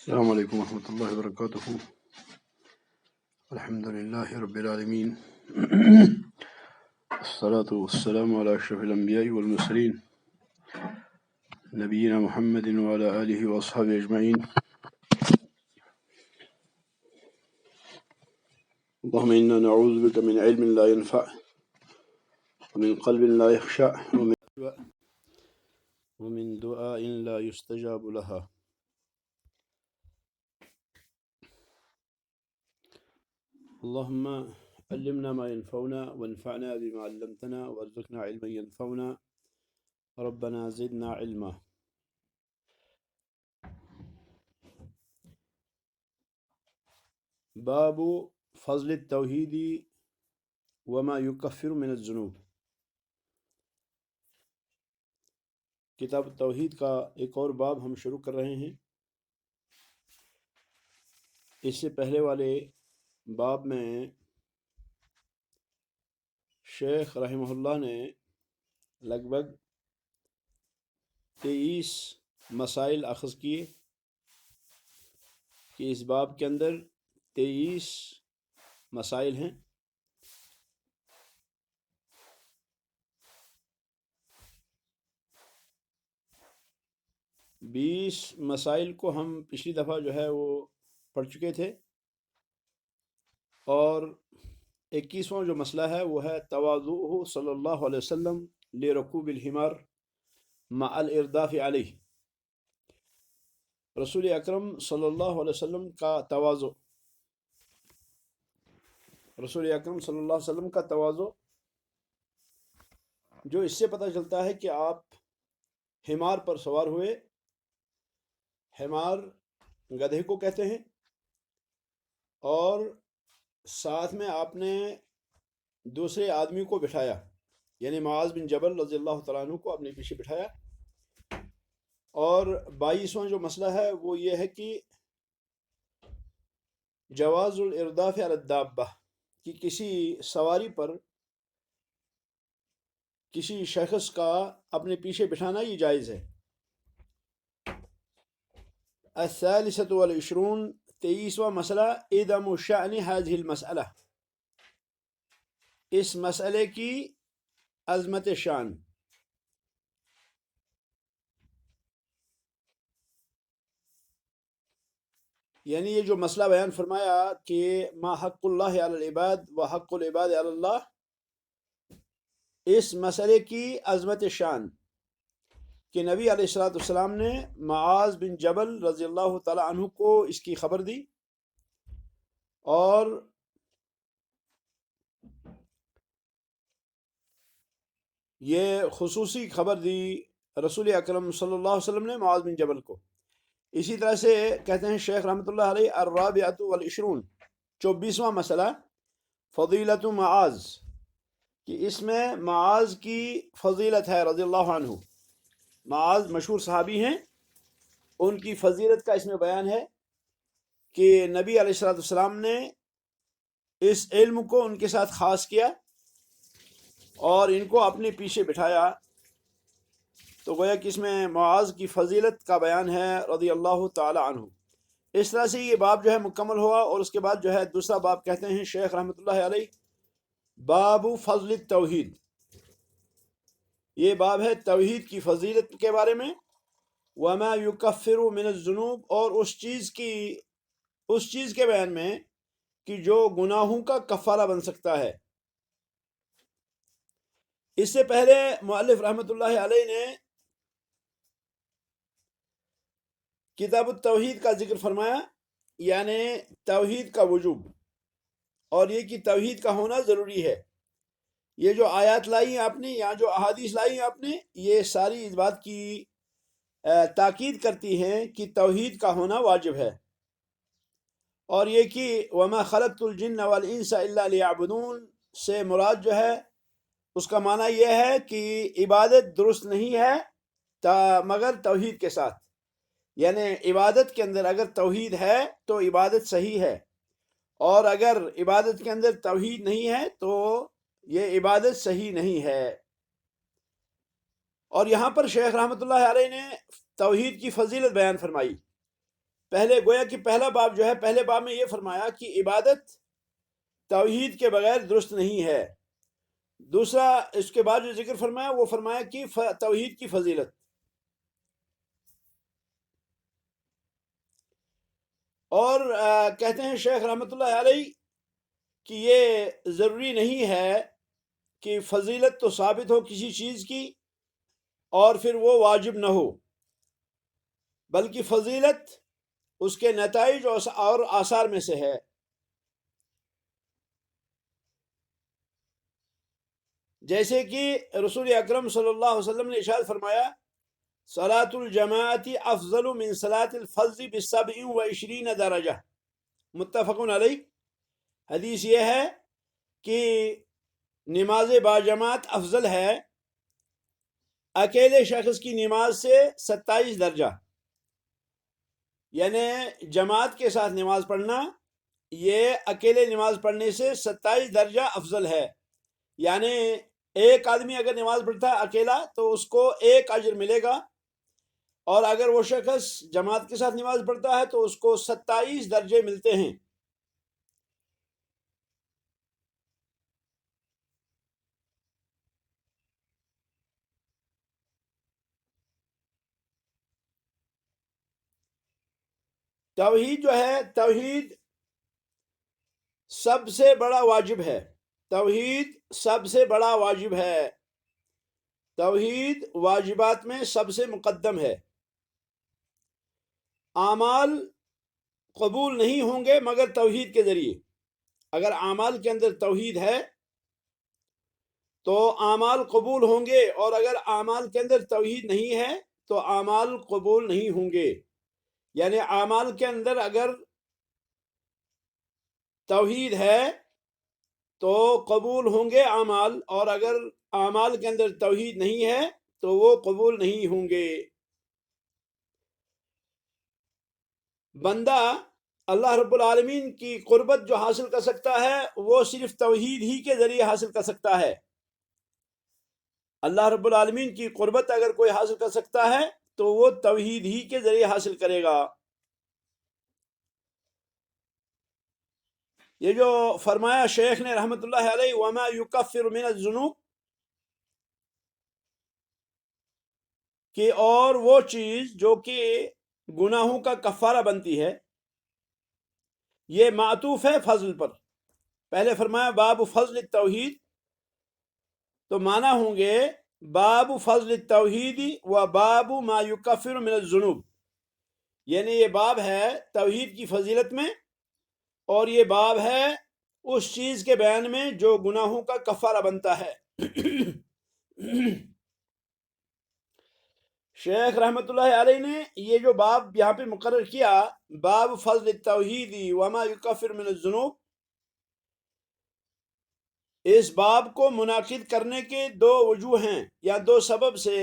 السلام علیکم ورحمۃ اللہ وبرکاتہ۔ الحمد للہ رب العالمین، الصلاۃ والسلام علی اشرف الانبیاء والمرسلین، نبینا محمد وعلی آلہ واصحابہ اجمعین۔ اللہم انا نعوذ بک من علم لا ينفع ومن قلب لا يخشع ومن دعاء لا يستجاب لها۔ اللهم علمنا ما ينفعنا وانفعنا بما علمتنا وارزقنا علما ينفعنا ربنا زدنا علما۔ باب فضل التوحید وما يكفر من الذنوب۔ کتاب التوحید کا ایک اور باب ہم شروع کر رہے ہیں۔ اس سے پہلے والے باب میں شیخ رحمہ اللہ نے لگ بھگ 23 مسائل اخذ کیے کہ اس باب کے اندر 23 مسائل ہیں۔ بیس مسائل کو ہم پچھلی دفعہ جو ہے وہ پڑھ چکے تھے، اور 21واں جو مسئلہ ہے وہ ہے تواضعہ صلی اللہ علیہ وسلم لرکوب الحمار مع الارداف علیہ۔ رسول اکرم صلی اللہ علیہ وسلم کا تواضع، رسول اکرم صلی اللہ علیہ وسلم کا تواضع جو اس سے پتہ چلتا ہے کہ آپ حمار پر سوار ہوئے۔ حمار گدھے کو کہتے ہیں، اور ساتھ میں آپ نے دوسرے آدمی کو بٹھایا، یعنی معاذ بن جبل رضی اللہ تعالیٰ عنہ کو اپنے پیچھے بٹھایا۔ اور 22واں جو مسئلہ ہے وہ یہ ہے کہ جواز الارداف علی الدابہ، کہ کسی سواری پر کسی شخص کا اپنے پیچھے بٹھانا یہ جائز ہے۔ الثالثة والعشرون، 23واں مسئلہ عدم شأن هذه المسئلہ، اس مسئلے کی عظمت شان۔ یعنی یہ جو مسئلہ بیان فرمایا کہ ما حق اللہ علی العباد و حق العباد علی اللہ، اس مسئلے کی عظمت شان کہ نبی علیہ السلام نے معاذ بن جبل رضی اللہ تعالی عنہ کو اس کی خبر دی، اور یہ خصوصی خبر دی رسول اکرم صلی اللہ علیہ وسلم نے معاذ بن جبل کو۔ اسی طرح سے کہتے ہیں شیخ رحمۃ اللہ علیہ الرابعۃ والعشرون، 24واں مسئلہ فضیلت معاذ، کہ اس میں معاذ کی فضیلت ہے رضی اللہ عنہ۔ معاذ مشہور صحابی ہیں، ان کی فضیلت کا اس میں بیان ہے کہ نبی علیہ السلام نے اس علم کو ان کے ساتھ خاص کیا اور ان کو اپنے پیچھے بٹھایا، تو گویا کہ اس میں معاذ کی فضیلت کا بیان ہے رضی اللہ تعالی عنہ۔ اس طرح سے یہ باب جو ہے مکمل ہوا، اور اس کے بعد جو ہے دوسرا باب کہتے ہیں شیخ رحمۃ اللہ علیہ باب فضل التوحید۔ یہ باب ہے توحید کی فضیلت کے بارے میں، وما یکفر من الذنوب، اور اس چیز کے بیان میں کہ جو گناہوں کا کفارہ بن سکتا ہے۔ اس سے پہلے مؤلف رحمۃ اللہ علیہ نے کتاب التوحید کا ذکر فرمایا، یعنی توحید کا وجوب، اور یہ کہ توحید کا ہونا ضروری ہے۔ یہ جو آیات لائی آپ نے یا جو احادیث لائی آپ نے، یہ ساری اس بات کی تاکید کرتی ہیں کہ توحید کا ہونا واجب ہے، اور یہ کہ وما خلقت الجن والانس الا لیعبدون سے مراد جو ہے اس کا معنی یہ ہے کہ عبادت درست نہیں ہے مگر توحید کے ساتھ، یعنی عبادت کے اندر اگر توحید ہے تو عبادت صحیح ہے، اور اگر عبادت کے اندر توحید نہیں ہے تو یہ عبادت صحیح نہیں ہے۔ اور یہاں پر شیخ رحمۃ اللہ علیہ نے توحید کی فضیلت بیان فرمائی پہلے گویا کہ پہلا باب جو ہے، پہلے باب میں یہ فرمایا کہ عبادت توحید کے بغیر درست نہیں ہے. دوسرا اس کے بعد جو ذکر فرمایا وہ فرمایا کہ توحید کی فضیلت. اور کہتے ہیں شیخ رحمۃ اللہ علیہ کہ یہ ضروری نہیں ہے کہ فضیلت تو ثابت ہو کسی چیز کی اور پھر وہ واجب نہ ہو، بلکہ فضیلت اس کے نتائج اور آثار میں سے ہے. جیسے کہ رسول اکرم صلی اللہ علیہ وسلم نے ارشاد فرمایا صلاۃ الجماعت افضل من صلاۃ الفرض ب27 درجہ، متفق علیہ. حدیث یہ ہے کہ نماز باجماعت افضل ہے اکیلے شخص کی نماز سے 27 درجہ. یعنی جماعت کے ساتھ نماز پڑھنا یہ اکیلے نماز پڑھنے سے 27 درجہ افضل ہے. یعنی ایک آدمی اگر نماز پڑھتا ہے اکیلا تو اس کو 1 اجر ملے گا، اور اگر وہ شخص جماعت کے ساتھ نماز پڑھتا ہے تو اس کو 27 درجے ملتے ہیں. توحید جو ہے، توحید سب سے بڑا واجب ہے. توحید سب سے بڑا واجب ہے. توحید واجبات میں سب سے مقدم ہے. اعمال قبول نہیں ہوں گے مگر توحید کے ذریعے. اگر اعمال کے اندر توحید ہے تو اعمال قبول ہوں گے، اور اگر اعمال کے اندر توحید نہیں ہے تو اعمال قبول نہیں ہوں گے. یعنی اعمال کے اندر اگر توحید ہے تو قبول ہوں گے اعمال، اور اگر اعمال کے اندر توحید نہیں ہے تو وہ قبول نہیں ہوں گے. بندہ اللہ رب العالمین کی قربت جو حاصل کر سکتا ہے وہ صرف توحید ہی کے ذریعے حاصل کر سکتا ہے. اللہ رب العالمین کی قربت اگر کوئی حاصل کر سکتا ہے تو وہ توحید ہی کے ذریعے حاصل کرے گا. یہ جو فرمایا شیخ نے رحمت اللہ علیہ وما یکفر من الذنوب، کہ اور وہ چیز جو کہ گناہوں کا کفارہ بنتی ہے، یہ معطوف ہے فضل پر. پہلے فرمایا باب فضل التوحید، تو معنی ہوں گے باب فضل التوحید و باب ما یکفر من الذنوب. یعنی یہ باب ہے توحید کی فضیلت میں، اور یہ باب ہے اس چیز کے بیان میں جو گناہوں کا کفارہ بنتا ہے. شیخ رحمت اللہ علیہ نے یہ جو باب یہاں پہ مقرر کیا، باب فضل التوحید وما یکفر من الذنوب، اس باب کو منعقد کرنے کے 2 وجوہ ہیں، یا 2 سبب سے،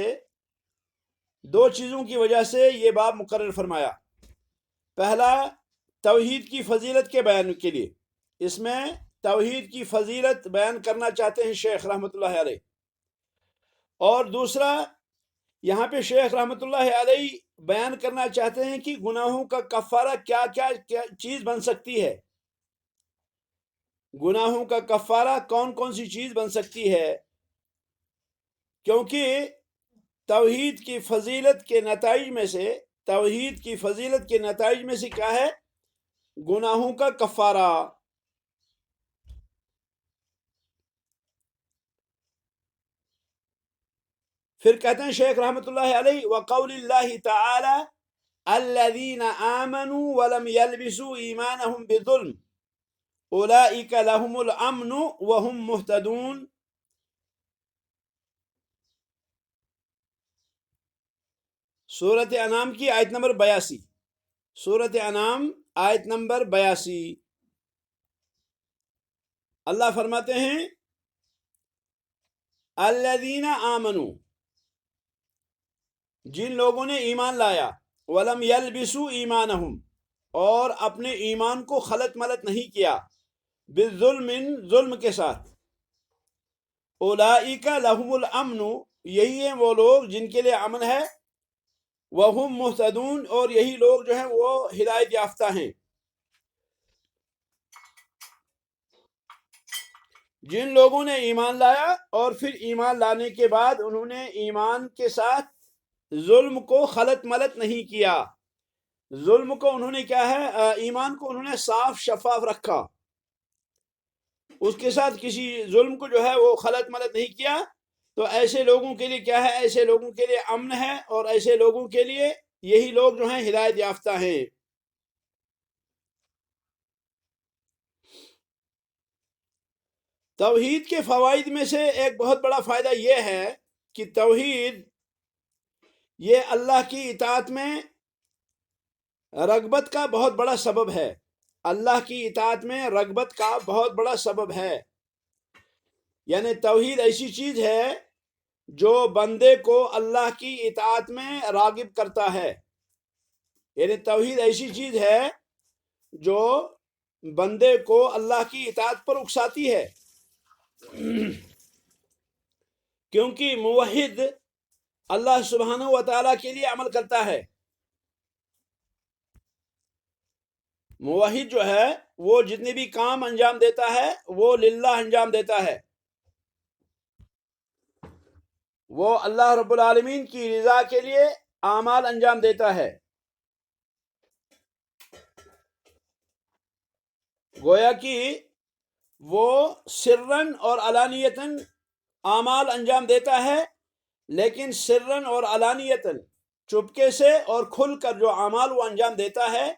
2 چیزوں کی وجہ سے یہ باب مقرر فرمایا. پہلا توحید کی فضیلت کے بیان کے لیے، اس میں توحید کی فضیلت بیان کرنا چاہتے ہیں شیخ رحمت اللہ علیہ. اور دوسرا یہاں پہ شیخ رحمت اللہ علیہ بیان کرنا چاہتے ہیں کہ گناہوں کا کفارہ کیا کیا چیز بن سکتی ہے. گناہوں کا کفارہ کون کون سی چیز بن سکتی ہے، کیونکہ توحید کی فضیلت کے نتائج میں سے، توحید کی فضیلت کے نتائج میں سے کیا ہے؟ گناہوں کا کفارہ. پھر کہتے ہیں شیخ رحمت اللہ علیہ وقول اللہ تعالی الذین آمنوا ولم یلبسوا ایمانہم بظلم اولئک لهم الامن وهم مہتدون. سورۃ انعام کی آیت نمبر 82. سورۃ انعام آیت نمبر 82. اللہ فرماتے ہیں الذین آمنوا، جن لوگوں نے ایمان لایا، ولم یلبسوا ایمانہم، اور اپنے ایمان کو خلط ملط نہیں کیا، بالظلم، ظلم کے ساتھ، اولئک لهم الامن، یہی ہیں وہ لوگ جن کے لیے امن ہے، وہم مہتدون، اور یہی لوگ جو ہیں وہ ہدایت یافتہ ہیں. جن لوگوں نے ایمان لایا اور پھر ایمان لانے کے بعد انہوں نے ایمان کے ساتھ ظلم کو خلط ملط نہیں کیا. ظلم کو انہوں نے کیا ہے، ایمان کو انہوں نے صاف شفاف رکھا، اس کے ساتھ کسی ظلم کو جو ہے وہ خلط ملط نہیں کیا. تو ایسے لوگوں کے لیے کیا ہے، ایسے لوگوں کے لیے امن ہے، اور ایسے لوگوں کے لیے یہی لوگ جو ہیں ہدایت یافتہ ہیں. توحید کے فوائد میں سے ایک بہت بڑا فائدہ یہ ہے کہ توحید یہ اللہ کی اطاعت میں رغبت کا بہت بڑا سبب ہے. اللہ کی اطاعت میں رغبت کا بہت بڑا سبب ہے. یعنی توحید ایسی چیز ہے جو بندے کو اللہ کی اطاعت میں راغب کرتا ہے. یعنی توحید ایسی چیز ہے جو بندے کو اللہ کی اطاعت پر اکساتی ہے. کیونکہ موحد اللہ سبحانہ و تعالیٰ کے لیے عمل کرتا ہے. موحد جو ہے وہ جتنے بھی کام انجام دیتا ہے وہ للہ انجام دیتا ہے، وہ اللہ رب العالمین کی رضا کے لیے اعمال انجام دیتا ہے. گویا کہ وہ سرن اور علانیتاً اعمال انجام دیتا ہے، لیکن سرن اور علانیتاً چپکے سے اور کھل کر جو اعمال وہ انجام دیتا ہے،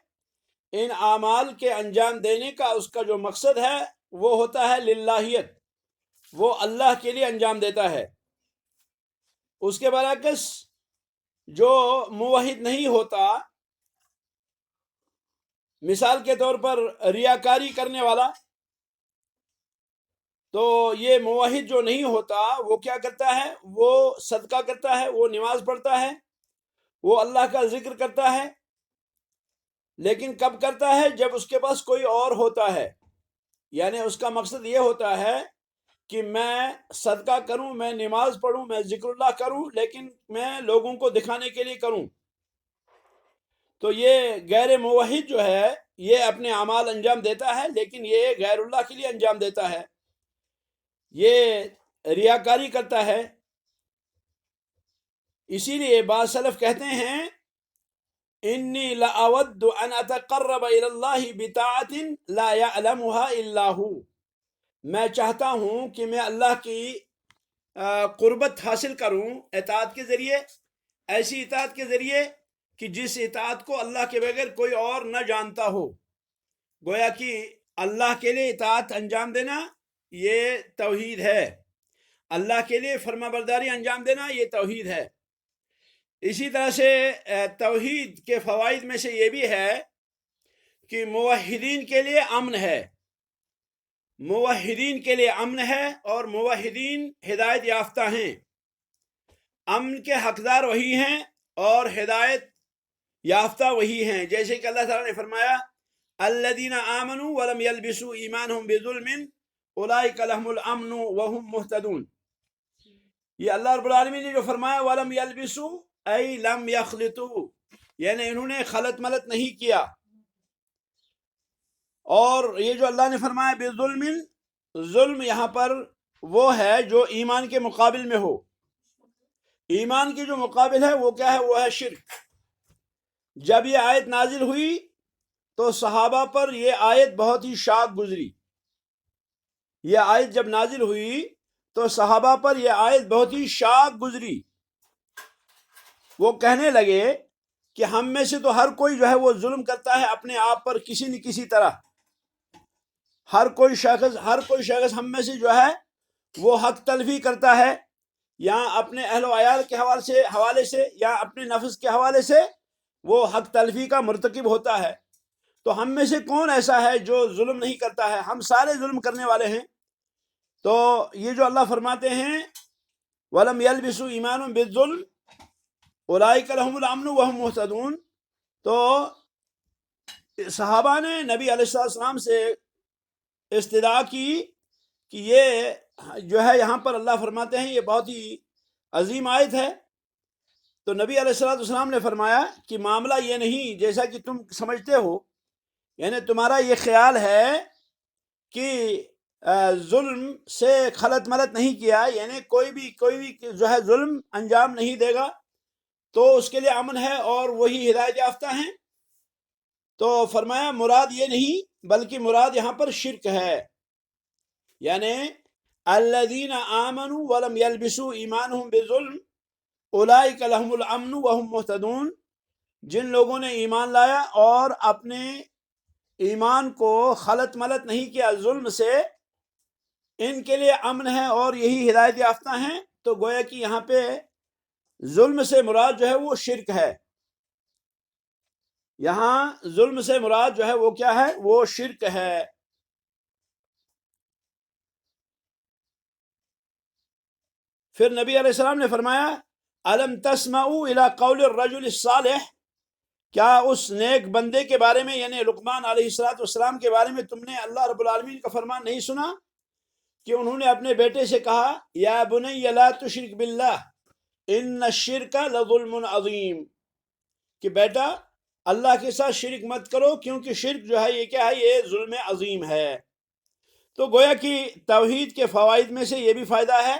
ان اعمال کے انجام دینے کا اس کا جو مقصد ہے وہ ہوتا ہے للہیت، وہ اللہ کے لیے انجام دیتا ہے. اس کے برعکس جو موحد نہیں ہوتا، مثال کے طور پر ریاکاری کرنے والا، تو یہ موحد جو نہیں ہوتا وہ کیا کرتا ہے، وہ صدقہ کرتا ہے، وہ نماز پڑھتا ہے، وہ اللہ کا ذکر کرتا ہے، لیکن کب کرتا ہے؟ جب اس کے پاس کوئی اور ہوتا ہے. یعنی اس کا مقصد یہ ہوتا ہے کہ میں صدقہ کروں، میں نماز پڑھوں، میں ذکر اللہ کروں، لیکن میں لوگوں کو دکھانے کے لیے کروں. تو یہ غیر موحد جو ہے یہ اپنے اعمال انجام دیتا ہے، لیکن یہ غیر اللہ کے لیے انجام دیتا ہے، یہ ریاکاری کرتا ہے. اسی لیے بعض سلف کہتے ہیں انی لأود ان اتقرب الى اللہ بطاعة لا يعلمها الا هو، میں چاہتا ہوں کہ میں اللہ کی قربت حاصل کروں اطاعت کے ذریعے، ایسی اطاعت کے ذریعے کہ جس اطاعت کو اللہ کے بغیر کوئی اور نہ جانتا ہو. گویا کہ اللہ کے لیے اطاعت انجام دینا یہ توحید ہے، اللہ کے لیے فرما برداری انجام دینا یہ توحید ہے. اسی طرح سے توحید کے فوائد میں سے یہ بھی ہے کہ موحدین کے لیے امن ہے، موحدین کے لیے امن ہے، اور موحدین ہدایت یافتہ ہیں. امن کے حقدار وہی ہیں اور ہدایت یافتہ وہی ہیں. جیسے کہ اللہ تعالیٰ نے فرمایا الذین آمنوا ولم یلبسوا ایمانہم بظلم اولئک لہم الامن وہم مہتدون. یہ اللہ رب العالمین نے جو فرمایا ولم یلبسوا ای لم یخلطوا، یعنی انہوں نے خلط ملط نہیں کیا. اور یہ جو اللہ نے فرمایا بظلم، ظلم یہاں پر وہ ہے جو ایمان کے مقابل میں ہو. ایمان کی جو مقابل ہے وہ کیا ہے؟ وہ ہے شرک. جب یہ آیت نازل ہوئی تو صحابہ پر یہ آیت بہت ہی شاق گزری. یہ آیت جب نازل ہوئی تو صحابہ پر یہ آیت بہت ہی شاق گزری. وہ کہنے لگے کہ ہم میں سے تو ہر کوئی جو ہے وہ ظلم کرتا ہے اپنے آپ پر کسی نہ کسی طرح. ہر کوئی شخص ہم میں سے جو ہے وہ حق تلفی کرتا ہے، یا اپنے اہل و عیال کے حوالے سے یا اپنے نفس کے حوالے سے وہ حق تلفی کا مرتکب ہوتا ہے. تو ہم میں سے کون ایسا ہے جو ظلم نہیں کرتا ہے؟ ہم سارے ظلم کرنے والے ہیں. تو یہ جو اللہ فرماتے ہیں وَلَمْ يَلْبِسُوا إِيمَانُهُمْ بِالظُّلْمِ أُولَئِكَ لَهُمُ الْأَمْنُ وَهُمْ مُهْتَدُونَ. تو صحابہ نے نبی علیہ السلام سے استدعا کی کہ یہ جو ہے یہاں پر اللہ فرماتے ہیں یہ بہت ہی عظیم آیت ہے، تو نبی علیہ الصلوۃ والسلام نے فرمایا کہ معاملہ یہ نہیں جیسا کہ تم سمجھتے ہو، یعنی تمہارا یہ خیال ہے کہ ظلم سے خلط ملت نہیں کیا، یعنی کوئی بھی جو ہے ظلم انجام نہیں دے گا تو اس کے لیے امن ہے اور وہی ہدایت یافتہ ہیں. تو فرمایا مراد یہ نہیں بلکہ مراد یہاں پر شرک ہے، یعنی الذین آمنوا ولم یلبسوا ایمانہم بظلم اولئک لہم الامن وہم مہتدون، جن لوگوں نے ایمان لایا اور اپنے ایمان کو خلط ملت نہیں کیا ظلم سے، ان کے لیے امن ہے اور یہی ہدایت یافتہ ہیں. تو گویا کہ یہاں پہ ظلم سے مراد جو ہے وہ شرک ہے، یہاں ظلم سے مراد جو ہے وہ کیا ہے، وہ شرک ہے. پھر نبی علیہ السلام نے فرمایا الم تسمعوا الى قول الرجل الصالح، کیا اس نیک بندے کے بارے میں یعنی لقمان علیہ السلام کے بارے میں تم نے اللہ رب العالمین کا فرمان نہیں سنا کہ انہوں نے اپنے بیٹے سے کہا یا بنی لا تشرک باللہ ان الشرک لظلم عظیم، کہ بیٹا اللہ کے ساتھ شرک مت کرو کیونکہ شرک جو ہے یہ کیا ہے، یہ ظلم عظیم ہے. تو گویا کہ توحید کے فوائد میں سے یہ بھی فائدہ ہے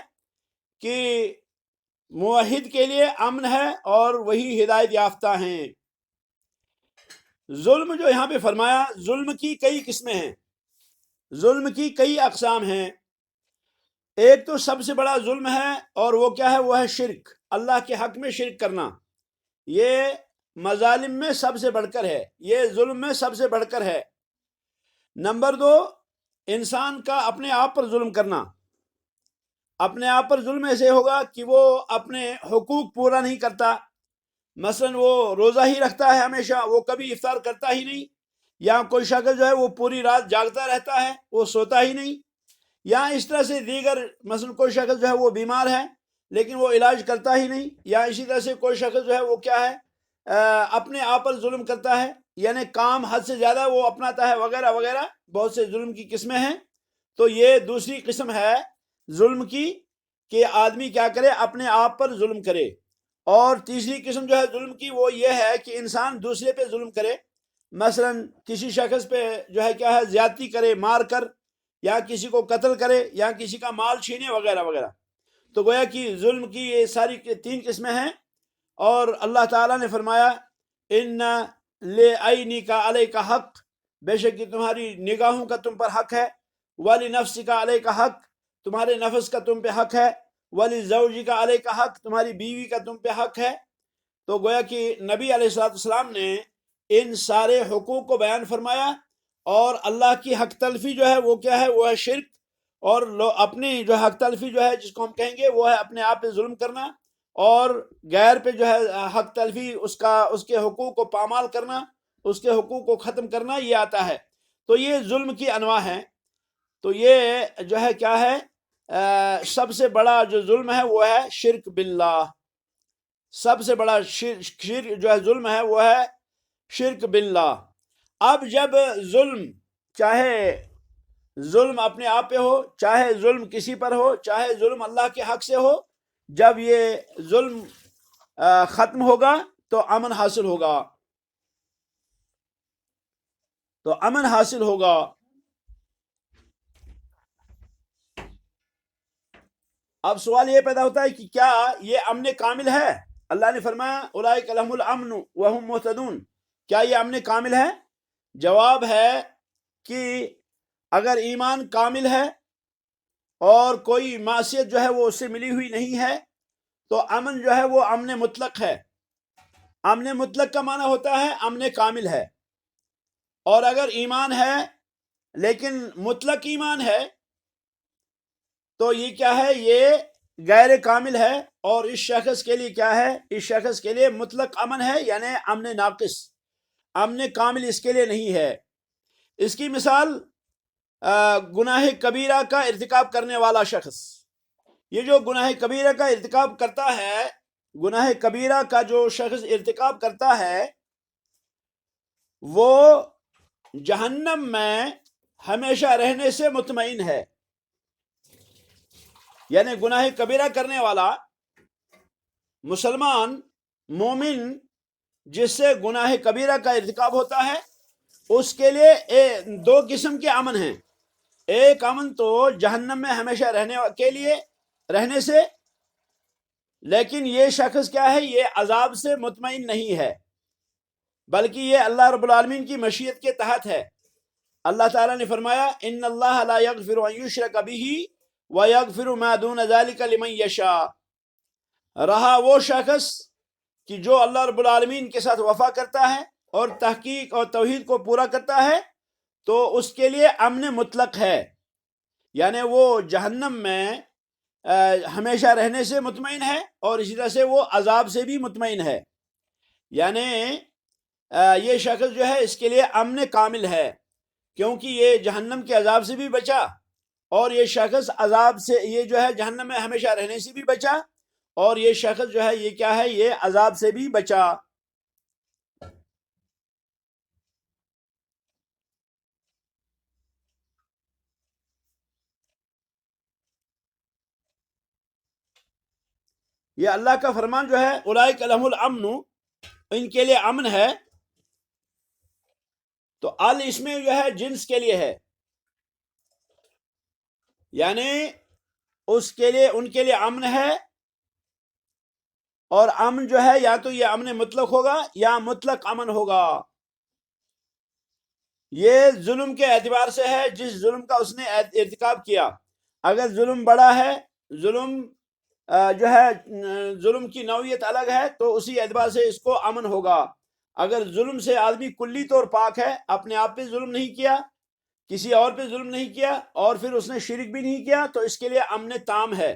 کہ موحد کے لیے امن ہے اور وہی ہدایت یافتہ ہیں. ظلم جو یہاں پہ فرمایا، ظلم کی کئی قسمیں ہیں، ظلم کی کئی اقسام ہیں. ایک تو سب سے بڑا ظلم ہے اور وہ کیا ہے، وہ ہے شرک، اللہ کے حق میں شرک کرنا. یہ مظالم میں سب سے بڑھ کر ہے، یہ ظلم میں سب سے بڑھ کر ہے. نمبر دو، انسان کا اپنے آپ پر ظلم کرنا. اپنے آپ پر ظلم ایسے ہوگا کہ وہ اپنے حقوق پورا نہیں کرتا، مثلا وہ روزہ ہی رکھتا ہے ہمیشہ، وہ کبھی افطار کرتا ہی نہیں، یا کوئی شخص جو ہے وہ پوری رات جاگتا رہتا ہے، وہ سوتا ہی نہیں، یا اس طرح سے دیگر، مثلا کوئی شخص جو ہے وہ بیمار ہے لیکن وہ علاج کرتا ہی نہیں، یا اسی طرح سے کوئی شخص جو ہے وہ کیا ہے، اپنے آپ پر ظلم کرتا ہے، یعنی کام حد سے زیادہ وہ اپناتا ہے وغیرہ وغیرہ. بہت سے ظلم کی قسمیں ہیں. تو یہ دوسری قسم ہے ظلم کی کہ آدمی کیا کرے، اپنے آپ پر ظلم کرے. اور تیسری قسم جو ہے ظلم کی وہ یہ ہے کہ انسان دوسرے پہ ظلم کرے، مثلا کسی شخص پہ جو ہے کیا ہے زیادتی کرے مار کر، یا کسی کو قتل کرے، یا کسی کا مال چھینے وغیرہ وغیرہ. تو گویا کہ ظلم کی یہ ساری تین قسمیں ہیں. اور اللہ تعالیٰ نے فرمایا ان لعینک علیک حق، بے شک کہ تمہاری نگاہوں کا تم پر حق ہے، ولنفسک علیک حق، تمہارے نفس کا تم پہ حق ہے، ولزوجک علیک حق، تمہاری بیوی کا تم پہ حق ہے. تو گویا کہ نبی علیہ السلام نے ان سارے حقوق کو بیان فرمایا. اور اللہ کی حق تلفی جو ہے وہ کیا ہے، وہ ہے شرک. اور اپنی جو حق تلفی جو ہے جس کو ہم کہیں گے وہ ہے اپنے آپ پہ ظلم کرنا، اور غیر پہ جو ہے حق تلفی اس کے حقوق کو پامال کرنا، اس کے حقوق کو ختم کرنا، یہ آتا ہے. تو یہ ظلم کی انواع ہیں. تو یہ جو ہے کیا ہے، سب سے بڑا جو ظلم ہے وہ ہے شرک باللہ. سب سے بڑا شرک جو ہے ظلم ہے وہ ہے شرک باللہ. اب جب ظلم، چاہے ظلم اپنے آپ پہ ہو، چاہے ظلم کسی پر ہو، چاہے ظلم اللہ کے حق سے ہو، جب یہ ظلم ختم ہوگا تو امن حاصل ہوگا، تو امن حاصل ہوگا. اب سوال یہ پیدا ہوتا ہے کہ کیا یہ امن کامل ہے؟ اللہ نے فرمایا اولئک لہم الامن وہم مہتدون، کیا یہ امن کامل ہے؟ جواب ہے کہ اگر ایمان کامل ہے اور کوئی معصیت جو ہے وہ اس سے ملی ہوئی نہیں ہے تو امن جو ہے وہ امن مطلق ہے. امن مطلق کا معنی ہوتا ہے امن کامل ہے. اور اگر ایمان ہے لیکن مطلق ایمان ہے تو یہ کیا ہے، یہ غیر کامل ہے. اور اس شخص کے لیے کیا ہے، اس شخص کے لیے مطلق امن ہے، یعنی امن ناقص، امن کامل اس کے لیے نہیں ہے. اس کی مثال گناہ کبیرہ کا ارتکاب کرنے والا شخص. یہ جو گناہ کبیرہ کا ارتکاب کرتا ہے، گناہ کبیرہ کا جو شخص ارتکاب کرتا ہے وہ جہنم میں ہمیشہ رہنے سے مطمئن ہے. یعنی گناہ کبیرہ کرنے والا مسلمان مومن جس سے گناہ کبیرہ کا ارتکاب ہوتا ہے اس کے لیے دو قسم کے امن ہیں. ایک امن تو جہنم میں ہمیشہ رہنے سے، لیکن یہ شخص کیا ہے، یہ عذاب سے مطمئن نہیں ہے، بلکہ یہ اللہ رب العالمین کی مشیت کے تحت ہے. اللہ تعالیٰ نے فرمایا ان اللہ لا یغفر ان یشرک بہ ویغفر ما دون ذلک لمن یشاء. رہا وہ شخص کہ جو اللہ رب العالمین کے ساتھ وفا کرتا ہے اور تحقیق اور توحید کو پورا کرتا ہے تو اس کے لیے امن مطلق ہے، یعنی وہ جہنم میں ہمیشہ رہنے سے مطمئن ہے اور اسی طرح سے وہ عذاب سے بھی مطمئن ہے. یعنی یہ شخص جو ہے اس کے لیے امن کامل ہے، کیونکہ یہ جہنم کے عذاب سے بھی بچا اور یہ شخص عذاب سے، یہ جو ہے جہنم میں ہمیشہ رہنے سے بھی بچا اور یہ شخص جو ہے یہ کیا ہے، یہ عذاب سے بھی بچا. یہ اللہ کا فرمان جو ہے اولئک لہم الامن، ان کے لیے امن ہے. تو ال اس میں جو ہے جنس کے لیے ہے، یعنی اس کے لیے، ان کے لیے امن ہے. اور امن جو ہے یا تو یہ امن مطلق ہوگا یا مطلق امن ہوگا. یہ ظلم کے اعتبار سے ہے، جس ظلم کا اس نے ارتکاب کیا. اگر ظلم بڑا ہے، ظلم جو ہے ظلم کی نوعیت الگ ہے تو اسی اعتبار سے اس کو امن ہوگا. اگر ظلم سے آدمی کلی طور پاک ہے، اپنے آپ پہ ظلم نہیں کیا، کسی اور پہ ظلم نہیں کیا اور پھر اس نے شرک بھی نہیں کیا تو اس کے لیے امن تام ہے.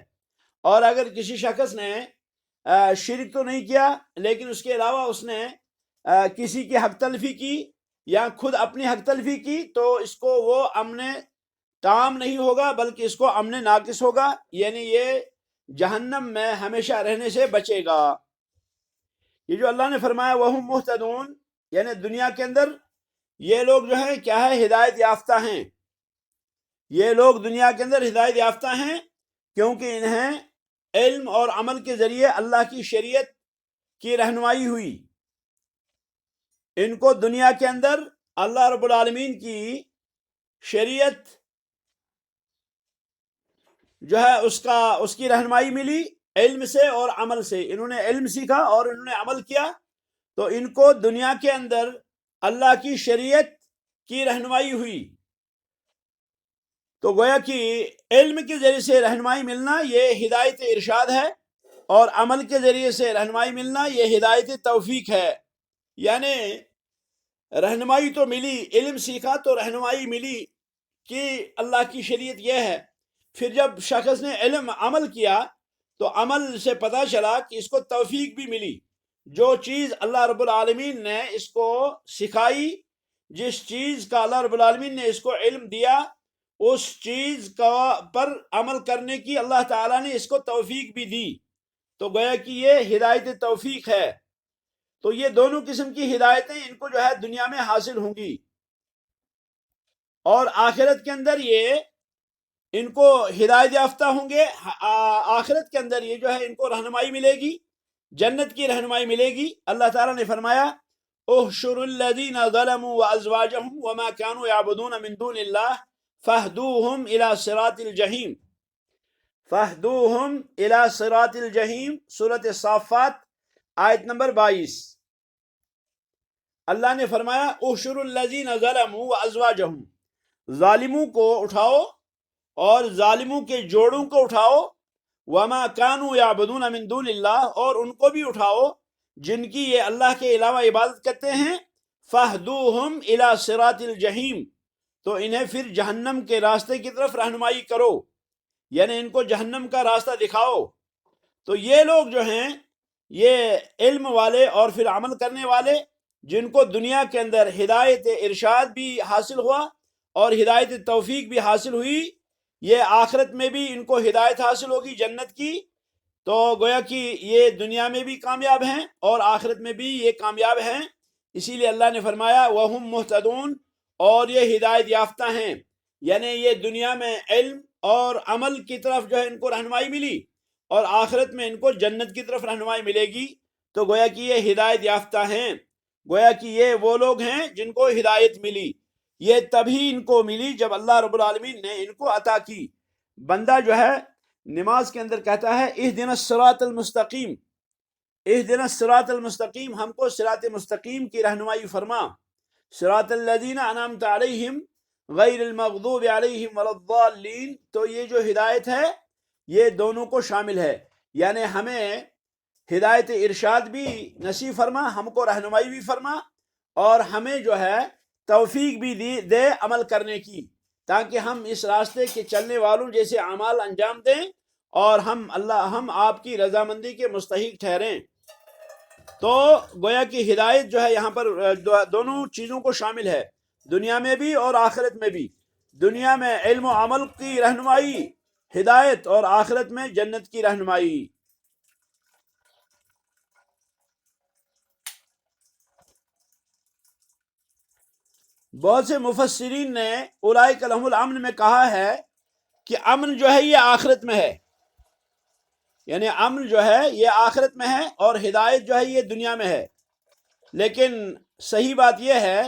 اور اگر کسی شخص نے شرک تو نہیں کیا لیکن اس کے علاوہ اس نے کسی کی حق تلفی کی یا خود اپنی حق تلفی کی تو اس کو وہ امن تام نہیں ہوگا بلکہ اس کو امن ناقص ہوگا، یعنی یہ جہنم میں ہمیشہ رہنے سے بچے گا. یہ جو اللہ نے فرمایا وَهُمْ مُهْتَدُونَ، یعنی دنیا کے اندر یہ لوگ جو ہیں کیا ہے، ہدایت یافتہ ہیں. یہ لوگ دنیا کے اندر ہدایت یافتہ ہیں کیونکہ انہیں علم اور عمل کے ذریعے اللہ کی شریعت کی رہنمائی ہوئی. ان کو دنیا کے اندر اللہ رب العالمین کی شریعت جو ہے اس کی رہنمائی ملی علم سے اور عمل سے. انہوں نے علم سیکھا اور انہوں نے عمل کیا تو ان کو دنیا کے اندر اللہ کی شریعت کی رہنمائی ہوئی. تو گویا کہ علم کے ذریعے سے رہنمائی ملنا یہ ہدایت ارشاد ہے اور عمل کے ذریعے سے رہنمائی ملنا یہ ہدایت توفیق ہے. یعنی رہنمائی تو ملی، علم سیکھا تو رہنمائی ملی کہ اللہ کی شریعت یہ ہے. پھر جب شخص نے علم عمل کیا تو عمل سے پتہ چلا کہ اس کو توفیق بھی ملی. جو چیز اللہ رب العالمین نے اس کو سکھائی، جس چیز کا اللہ رب العالمین نے اس کو علم دیا، اس چیز پر عمل کرنے کی اللہ تعالیٰ نے اس کو توفیق بھی دی. تو گویا کہ یہ ہدایت توفیق ہے. تو یہ دونوں قسم کی ہدایتیں ان کو جو ہے دنیا میں حاصل ہوں گی اور آخرت کے اندر یہ ان کو ہدایت یافتہ ہوں گے. آخرت کے اندر یہ جو ہے ان کو رہنمائی ملے گی، جنت کی رہنمائی ملے گی. اللہ تعالیٰ نے فرمایا احشروا الذین ظلموا وازواجهم وما كانوا يعبدون من دون اللہ فاہدوہم الى صراط الجحیم. فاہدوہم الى صراط الجحیم، سورۃ الصافات آیت نمبر 22. اللہ نے فرمایا احشروا الذین ظلموا وازواجهم، ظالموں کو اٹھاؤ اور ظالموں کے جوڑوں کو اٹھاؤ، وما كانوا يعبدون من دون اللہ، اور ان کو بھی اٹھاؤ جن کی یہ اللہ کے علاوہ عبادت کرتے ہیں. فاہدوہم الى صراط الجحیم، تو انہیں پھر جہنم کے راستے کی طرف رہنمائی کرو، یعنی ان کو جہنم کا راستہ دکھاؤ. تو یہ لوگ جو ہیں یہ علم والے اور پھر عمل کرنے والے، جن کو دنیا کے اندر ہدایت ارشاد بھی حاصل ہوا اور ہدایت توفیق بھی حاصل ہوئی، یہ آخرت میں بھی ان کو ہدایت حاصل ہوگی جنت کی. تو گویا کہ یہ دنیا میں بھی کامیاب ہیں اور آخرت میں بھی یہ کامیاب ہیں. اسی لیے اللہ نے فرمایا وَهُمْ مُهْتَدُونَ، اور یہ ہدایت یافتہ ہیں. یعنی یہ دنیا میں علم اور عمل کی طرف جو ہے ان کو رہنمائی ملی اور آخرت میں ان کو جنت کی طرف رہنمائی ملے گی. تو گویا کہ یہ ہدایت یافتہ ہیں، گویا کہ یہ وہ لوگ ہیں جن کو ہدایت ملی، یہ تبھی ان کو ملی جب اللہ رب العالمین نے ان کو عطا کی۔ بندہ جو ہے نماز کے اندر کہتا ہے اہدنا الصراط المستقیم، اہدنا الصراط المستقیم، ہم کو صراط مستقیم کی رہنمائی فرما، صراط الذین انعمت علیہم غیر المغضوب علیہم ولا الضالین۔ تو یہ جو ہدایت ہے یہ دونوں کو شامل ہے، یعنی ہمیں ہدایت ارشاد بھی نصیب فرما، ہم کو رہنمائی بھی فرما، اور ہمیں جو ہے توفیق بھی دے عمل کرنے کی، تاکہ ہم اس راستے کے چلنے والوں جیسے اعمال انجام دیں اور ہم آپ کی رضامندی کے مستحق ٹھہریں۔ تو گویا کہ ہدایت جو ہے یہاں پر دونوں چیزوں کو شامل ہے، دنیا میں بھی اور آخرت میں بھی۔ دنیا میں علم و عمل کی رہنمائی ہدایت، اور آخرت میں جنت کی رہنمائی۔ بہت سے مفسرین نے اولئک لہم الامن میں کہا ہے کہ امن جو ہے یہ آخرت میں ہے، یعنی امن جو ہے یہ آخرت میں ہے اور ہدایت جو ہے یہ دنیا میں ہے۔ لیکن صحیح بات یہ ہے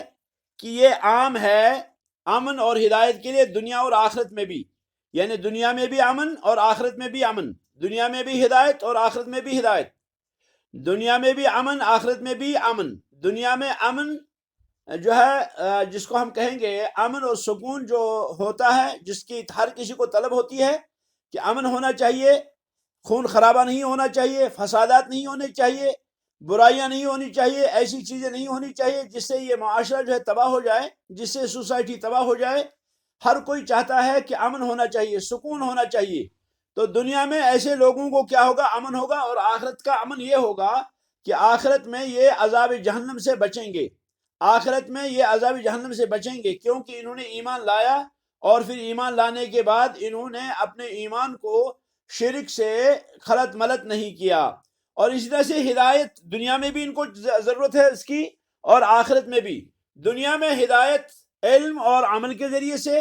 کہ یہ عام ہے امن اور ہدایت کے لیے دنیا اور آخرت میں بھی، یعنی دنیا میں بھی امن اور آخرت میں بھی امن، دنیا میں بھی ہدایت اور آخرت میں بھی ہدایت، دنیا میں بھی امن آخرت میں بھی امن۔ دنیا میں امن جو ہے جس کو ہم کہیں گے امن اور سکون جو ہوتا ہے، جس کی ہر کسی کو طلب ہوتی ہے کہ امن ہونا چاہیے، خون خرابہ نہیں ہونا چاہیے، فسادات نہیں ہونے چاہیے، برائیاں نہیں ہونی چاہیے، ایسی چیزیں نہیں ہونی چاہیے جس سے یہ معاشرہ جو ہے تباہ ہو جائے، جس سے سوسائٹی تباہ ہو جائے۔ ہر کوئی چاہتا ہے کہ امن ہونا چاہیے، سکون ہونا چاہیے۔ تو دنیا میں ایسے لوگوں کو کیا ہوگا؟ امن ہوگا، اور آخرت کا امن یہ ہوگا کہ آخرت میں یہ عذاب جہنم سے بچیں گے، آخرت میں یہ عذاب جہنم سے بچیں گے، کیونکہ انہوں نے ایمان لایا، اور پھر ایمان لانے کے بعد انہوں نے اپنے ایمان کو شرک سے خلط ملط نہیں کیا۔ اور اسی طرح سے ہدایت دنیا میں بھی ان کو ضرورت ہے اس کی، اور آخرت میں بھی۔ دنیا میں ہدایت علم اور عمل کے ذریعے سے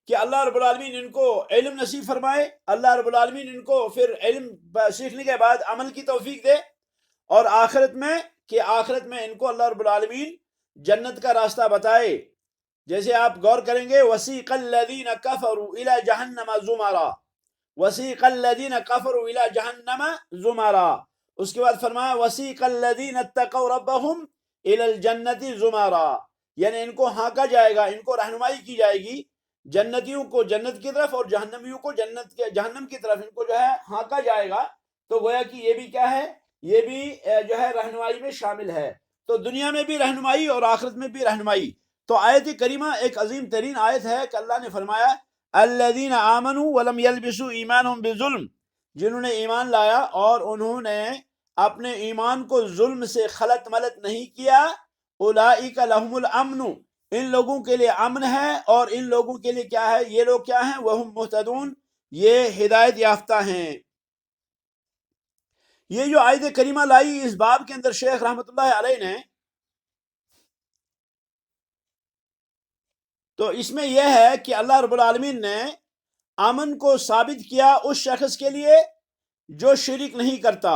کہ اللہ رب العالمین ان کو علم نصیب فرمائے، اللہ رب العالمین ان کو پھر علم سیکھنے کے بعد عمل کی توفیق دے، اور آخرت میں کہ آخرت میں ان کو اللہ رب العالمین جنت کا راستہ بتائے۔ جیسے آپ غور کریں گے وسیق الذین کفروا الی جہنم زمرا، وسیق الذین کفروا الی جہنم زمرا، اس کے بعد فرمایا وسیق الذین اتقوا ربهم الی الجنت زمرا، یعنی ان کو ہانکا جائے گا، ان کو رہنمائی کی جائے گی، جنتیوں کو جنت کی طرف اور جہنمیوں کو جہنم کی طرف، ان کو جو ہے ہانکا جائے گا۔ تو گویا کہ یہ بھی کیا ہے؟ یہ بھی جو ہے رہنمائی میں شامل ہے۔ تو دنیا میں بھی رہنمائی اور آخرت میں بھی رہنمائی۔ تو آیت کریمہ ایک عظیم ترین آیت ہے کہ اللہ نے فرمایا الذین آمنوا ولم یلبسوا ایمانہم بظلم، جنہوں نے ایمان لایا اور انہوں نے اپنے ایمان کو ظلم سے خلط ملط نہیں کیا، اولئک لہم الامن، ان لوگوں کے لیے امن ہے، اور ان لوگوں کے لیے کیا ہے؟ یہ لوگ کیا ہیں؟ وہم مہتدون، یہ ہدایت یافتہ ہیں۔ یہ جو آیت کریمہ لائی اس باب کے اندر شیخ رحمۃ اللہ علیہ نے، تو اس میں یہ ہے کہ اللہ رب العالمین نے امن کو ثابت کیا اس شخص کے لیے جو شرک نہیں کرتا،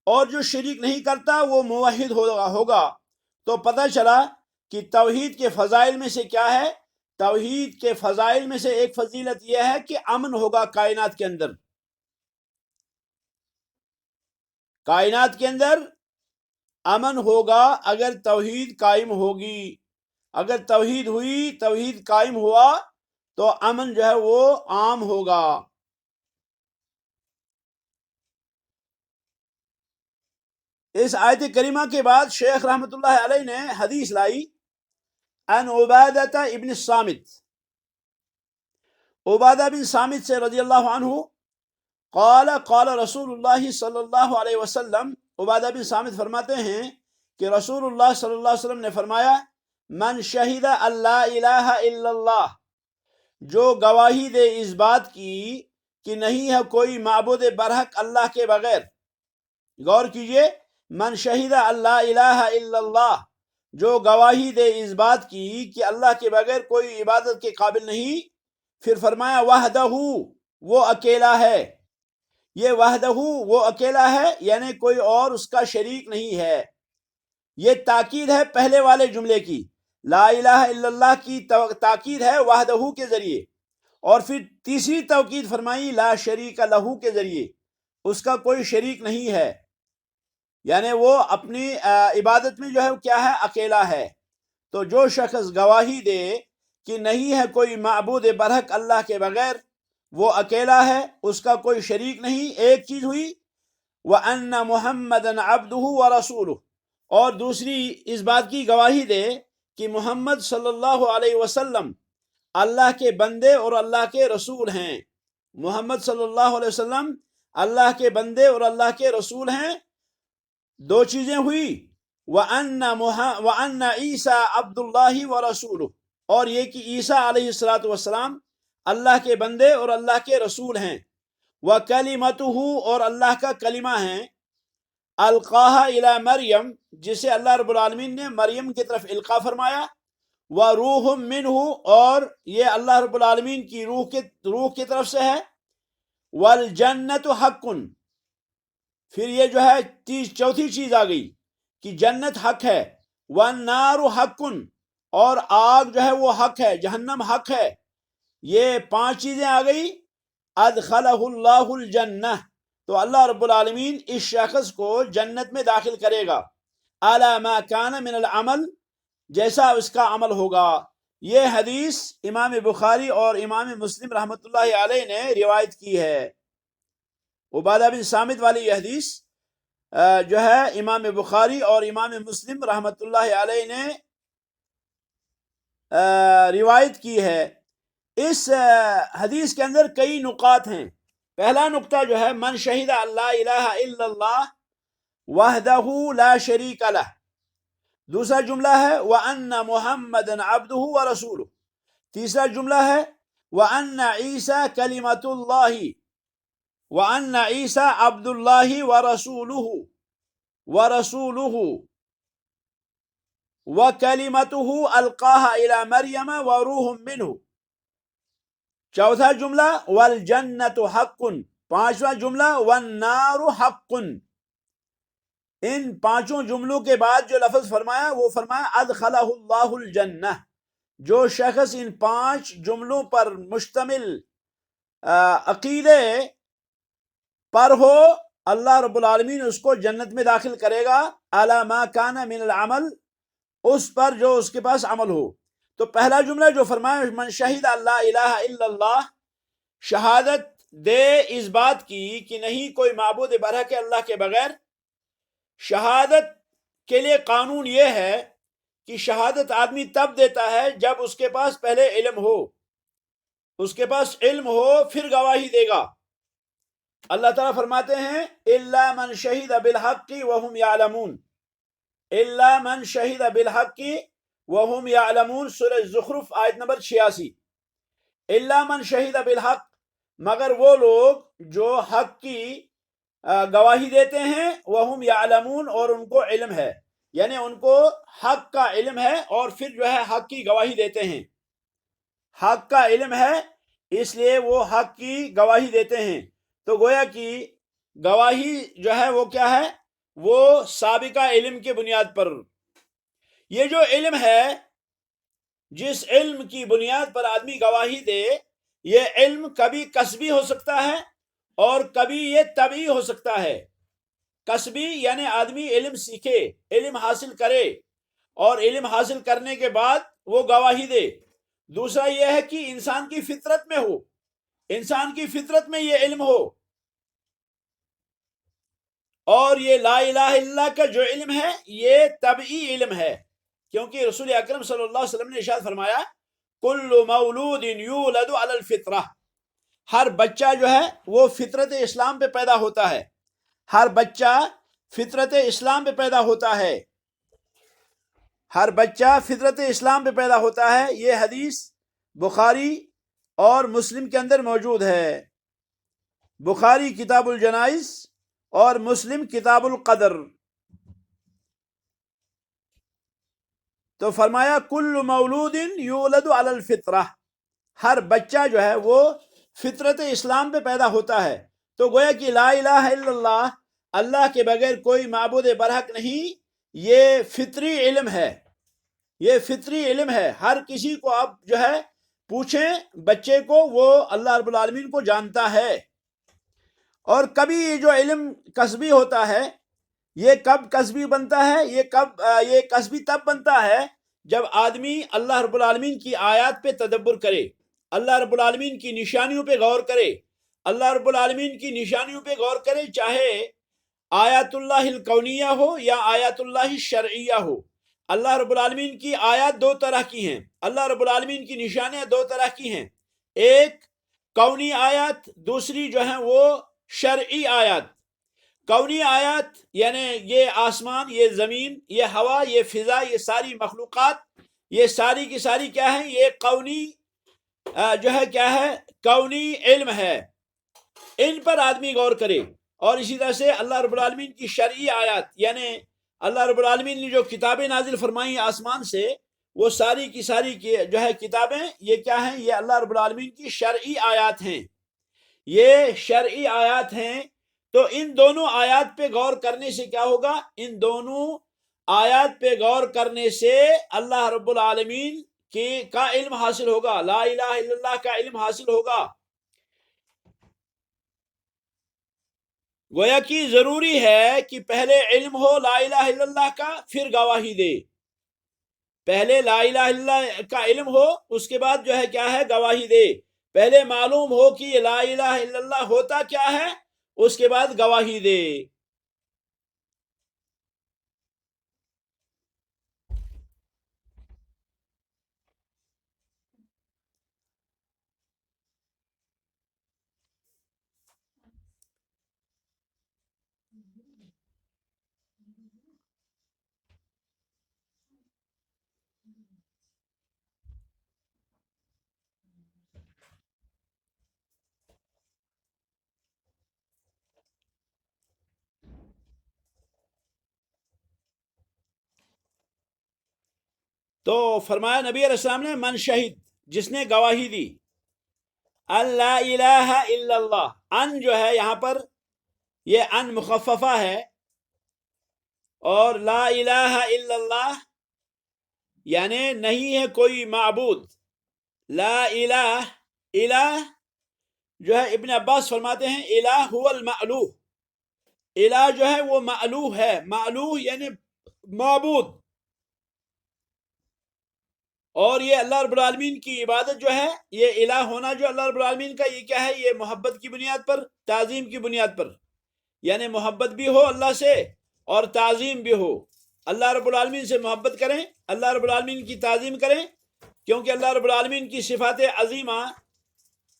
اور جو شرک نہیں کرتا وہ موحد ہوگا۔ تو پتہ چلا کہ توحید کے فضائل میں سے کیا ہے؟ توحید کے فضائل میں سے ایک فضیلت یہ ہے کہ امن ہوگا کائنات کے اندر، کائنات کے اندر امن ہوگا اگر توحید قائم ہوگی۔ اگر توحید ہوئی، توحید قائم ہوا، تو امن جو ہے وہ عام ہوگا۔ اس آیت کریمہ کے بعد شیخ رحمۃ اللہ علیہ نے حدیث لائی ان عبادہ ابن الصامت، عبادہ بن صامت سے رضی اللہ عنہ، قال قال رسول اللہ صلی اللہ علیہ وسلم، عبادہ بن صامت فرماتے ہیں کہ رسول اللہ صلی اللہ علیہ وسلم نے فرمایا من شہد اللہ الہ الا اللہ، جو گواہی دے اس بات کی کہ نہیں ہے کوئی معبود برحق اللہ کے بغیر۔ غور کیجئے، من شہد اللہ الہ الا اللہ، جو گواہی دے اس بات کی کہ اللہ کے بغیر کوئی عبادت کے قابل نہیں۔ پھر فرمایا وحدہ، وہ اکیلا ہے، یہ وحدہ وہ اکیلا ہے یعنی کوئی اور اس کا شریک نہیں ہے. یہ تاکید ہے پہلے والے جملے کی، لا الہ الا اللہ کی تاکید ہے وحدہ کے ذریعے، اور پھر تیسری توکید فرمائی لا شریک لہ کے ذریعے، اس کا کوئی شریک نہیں ہے، یعنی وہ اپنی عبادت میں جو ہے کیا ہے، اکیلا ہے. تو جو شخص گواہی دے کہ نہیں ہے کوئی معبود برحق اللہ کے بغیر، وہ اکیلا ہے، اس کا کوئی شریک نہیں، ایک چیز ہوئی. وَأَنَّ مُحَمَّدًا عَبْدُهُ وَرَسُولُهُ، اور دوسری اس بات کی گواہی دے کہ محمد صلی اللہ علیہ وسلم اللہ کے بندے اور اللہ کے رسول ہیں. محمد صلی اللہ علیہ وسلم اللہ کے بندے اور اللہ کے رسول ہیں. دو چیزیں ہوئی، وَأَنَّ عِيسَىٰ عَبْدُ اللَّهِ وَرَسُولُهُ، اور یہ کہ عیسیٰ علیہ السلام اللہ کے بندے اور اللہ کے رسول ہیں. وَكَلِمَتُهُ، اور اللہ کا کلمہ ہیں. القاها الى مریم، جسے اللہ رب العالمین نے مریم کی طرف القا فرمایا. وَرُوحٌ مِّنْهُ، اور یہ اللہ رب العالمین کی روح کی طرف سے ہے. وَالْجَنَّةُ حَقٌّ، پھر یہ جو ہے چوتھی چیز آ گئی کہ جنت حق ہے. وَالنَّارُ حَقٌّ، اور آگ جو ہے وہ حق ہے، جہنم حق ہے. یہ 5 چیزیں آ گئی. ادخلہ اللہ الجنہ، تو اللہ رب العالمین اس شخص کو جنت میں داخل کرے گا. علی ما کان من العمل، جیسا اس کا عمل ہوگا. یہ حدیث امام بخاری اور امام مسلم رحمۃ اللہ علیہ نے روایت کی ہے. عبادہ بن صامت والی یہ حدیث جو ہے امام بخاری اور امام مسلم رحمۃ اللہ علیہ نے روایت کی ہے. اس حدیث کے اندر کئی نقاط ہیں. پہلا نقطہ جو ہے من شہد اللہ الہ الا اللہ وحدہ لا شریک لہ. دوسرا جملہ ہے وَأَنَّ مُحَمَّدًا عَبْدُهُ وَرَسُولُهُ. تیسرا جملہ ہے وَأَنَّ عِيسَىٰ كَلِمَةُ اللَّهِ وَأَنَّ عِيسَىٰ عَبْدُ اللَّهِ وَرَسُولُهُ وَكَلِمَتُهُ أَلْقَاهَا إِلَى مَرْيَمَ وَرُوحٌ مِّنْهُ. چوتھا جملہ وَالْجَنَّةُ حَقٌّ. پانچواں جملہ وَالنَّارُ حَقٌّ. ان 5 جملوں کے بعد جو لفظ فرمایا وہ فرمایا ادخلہ اللہ الجنہ. جو شخص ان 5 جملوں پر مشتمل عقیدے پر ہو، اللہ رب العالمین اس کو جنت میں داخل کرے گا. علی ما کان من العمل، اس پر جو اس کے پاس عمل ہو. تو پہلا جملہ جو فرمایا من شہد اللہ الہ الا اللہ، شہادت دے اس بات کی کہ نہیں کوئی معبود برحق اللہ کے بغیر. شہادت کے لیے قانون یہ ہے کہ شہادت آدمی تب دیتا ہے جب اس کے پاس پہلے علم ہو. اس کے پاس علم ہو پھر گواہی دے گا. اللہ تعالیٰ فرماتے ہیں الا من شہد بالحق وهم یعلمون. الا من شہد بالحق وهم یعلمون، سورہ زخرف آیت نمبر 86. الا من شہد بالحق، مگر وہ لوگ جو حق کی گواہی دیتے ہیں. وهم یعلمون، اور ان کو علم ہے، یعنی ان کو حق کا علم ہے اور پھر جو ہے حق کی گواہی دیتے ہیں. حق کا علم ہے اس لیے وہ حق کی گواہی دیتے ہیں. تو گویا کہ گواہی جو ہے وہ کیا ہے، وہ سابقہ علم کی بنیاد پر. یہ جو علم ہے، جس علم کی بنیاد پر آدمی گواہی دے، یہ علم کبھی کسبی ہو سکتا ہے اور کبھی یہ طبعی ہو سکتا ہے. کسبی یعنی آدمی علم سیکھے، علم حاصل کرے، اور علم حاصل کرنے کے بعد وہ گواہی دے. دوسرا یہ ہے کہ انسان کی فطرت میں ہو، انسان کی فطرت میں یہ علم ہو. اور یہ لا الہ الا اللہ کا جو علم ہے یہ طبعی علم ہے، کیونکہ رسول اکرم صلی اللہ علیہ وسلم نے ارشاد فرمایا کل مولود یولد علی الفطرہ. ہر بچہ جو ہے وہ فطرت اسلام پہ پیدا ہوتا ہے. ہر بچہ فطرت اسلام پہ پیدا ہوتا ہے. ہر بچہ فطرت اسلام پہ پیدا ہوتا ہے. یہ حدیث بخاری اور مسلم کے اندر موجود ہے. بخاری کتاب الجنائز اور مسلم کتاب القدر. تو فرمایا کل مولود یولد علی الفطرہ، ہر بچہ جو ہے وہ فطرت اسلام پہ پیدا ہوتا ہے. تو گویا کہ لا الہ الا اللہ، اللہ کے بغیر کوئی معبود برحق نہیں، یہ فطری علم ہے، یہ فطری علم ہے۔ ہر کسی کو آپ جو ہے پوچھیں، بچے کو، وہ اللہ رب العالمین کو جانتا ہے۔ اور کبھی یہ جو علم کسبی ہوتا ہے، یہ کب کسبی بنتا ہے؟ یہ کسبی تب بنتا ہے جب آدمی اللہ رب العالمین کی آیات پہ تدبر کرے، اللہ رب العالمین کی نشانیوں پہ غور کرے، اللہ رب العالمین کی نشانیوں پہ غور کرے، چاہے آیات اللہ الکونیہ ہو یا آیات اللہ الشرعیہ ہو۔ اللہ رب العالمین کی آیات دو طرح کی ہیں، اللہ رب العالمین کی نشانیاں دو طرح کی ہیں، ایک کونی آیات، دوسری جو ہیں وہ شرعی آیات۔ کونی آیات یعنی یہ آسمان، یہ زمین، یہ ہوا، یہ فضا، یہ ساری مخلوقات، یہ ساری کی ساری کیا ہیں؟ یہ کونی جو ہے کیا ہے؟ کونی علم ہے، ان پر آدمی غور کرے۔ اور اسی طرح سے اللہ رب العالمین کی شرعی آیات، یعنی اللہ رب العالمین نے جو کتابیں نازل فرمائی آسمان سے، وہ ساری کی ساری جو ہے کتابیں، یہ کیا ہیں؟ یہ اللہ رب العالمین کی شرعی آیات ہیں، یہ شرعی آیات ہیں۔ تو ان دونوں آیات پہ غور کرنے سے کیا ہوگا؟ ان دونوں آیات پہ غور کرنے سے اللہ رب العالمین کا علم حاصل ہوگا، لا الہ الا اللہ کا علم حاصل ہوگا۔ گویا کہ ضروری ہے کہ پہلے علم ہو لا الہ الا اللہ کا، پھر گواہی دے۔ پہلے لا الہ الا اللہ کا علم ہو، اس کے بعد جو ہے کیا ہے؟ گواہی دے۔ پہلے معلوم ہو کہ یہ لا الہ الا اللہ ہوتا کیا ہے، اس کے بعد گواہی دے۔ تو فرمایا نبی علیہ السلام نے، من شہید، جس نے گواہی دی، اللہ الہ الا اللہ، ان جو ہے یہاں پر یہ ان مخففہ ہے، اور لا الہ الا اللہ یعنی نہیں ہے کوئی معبود۔ لا الہ، الہ جو ہے ابن عباس فرماتے ہیں الہ هو المألوہ، الہ جو ہے وہ مألوہ ہے، مألوہ یعنی معبود۔ اور یہ اللہ رب العالمین کی عبادت جو ہے، یہ الہ ہونا جو اللہ رب العالمین کا، یہ کیا ہے؟ یہ محبت کی بنیاد پر، تعظیم کی بنیاد پر، یعنی محبت بھی ہو اللہ سے اور تعظیم بھی ہو۔ اللہ رب العالمین سے محبت کریں، اللہ رب العالمین کی تعظیم کریں، کیونکہ اللہ رب العالمین کی صفات عظیمہ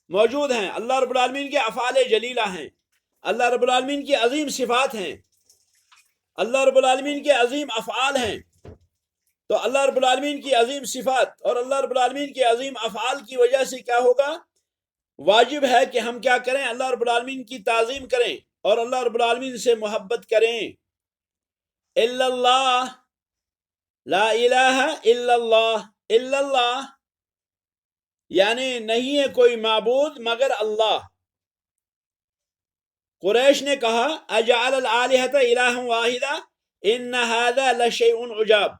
موجود ہیں، اللہ رب العالمین کے افعال جلیلہ ہیں، اللہ رب العالمین کی عظیم صفات ہیں، اللہ رب العالمین کے عظیم افعال ہیں۔ تو اللہ رب العالمین کی عظیم صفات اور اللہ رب العالمین کے عظیم افعال کی وجہ سے کیا ہوگا؟ واجب ہے کہ ہم کیا کریں؟ اللہ رب العالمین کی تعظیم کریں اور اللہ رب العالمین سے محبت کریں۔ الا اللہ، لا الہ الا اللہ، الا اللہ یعنی نہیں ہے کوئی معبود مگر اللہ۔ قریش نے کہا اجعل الآلہۃ الہا واحدا ان ھذا لشیء عجاب۔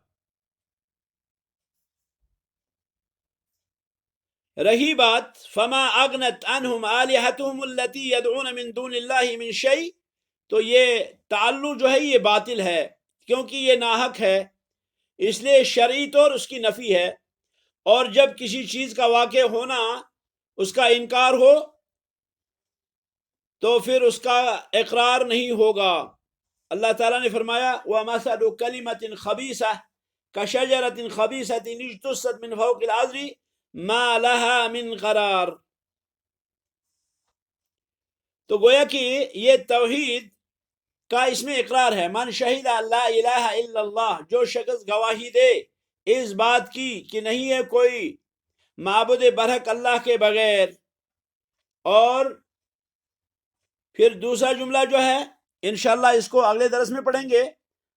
رہی بات فما اغنت عنہم آلہتہم التی یدعون من دون اللہ من شیء، تو یہ تعلق جو ہے یہ باطل ہے، کیونکہ یہ ناحق ہے، اس لیے شرعی طور اس کی نفی ہے۔ اور جب کسی چیز کا واقع ہونا، اس کا انکار ہو، تو پھر اس کا اقرار نہیں ہوگا۔ اللہ تعالیٰ نے فرمایا وَمَثَلُ كَلِمَةٍ خَبِيثَةٍ كَشَجَرَةٍ خَبِيثَةٍ اجْتُثَّتْ مِنْ فَوْقِ الْأَرْضِ مَا لَهَا مِنْ قَرَارٍ۔ تو گویا کہ یہ توحید کا اس میں اقرار ہے۔ من شہید لا الہ الا اللہ، جو شخص گواہی دے اس بات کی کہ نہیں ہے کوئی معبود برحق اللہ کے بغیر۔ اور پھر دوسرا جملہ جو ہے انشاءاللہ اس کو اگلے درس میں پڑھیں گے۔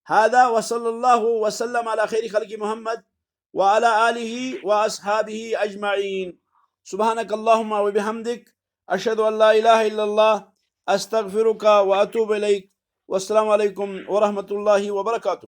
ھذا وصلی اللہ وسلم علی خیر خلق محمد وعلی آلہ واصحابہ اجمعین۔ سبحانک اللہم وبحمدک اشہد ان لا الہ الا اللہ استغفرک واتوب الیک، والسلام علیکم ورحمۃ اللہ وبرکاتہ۔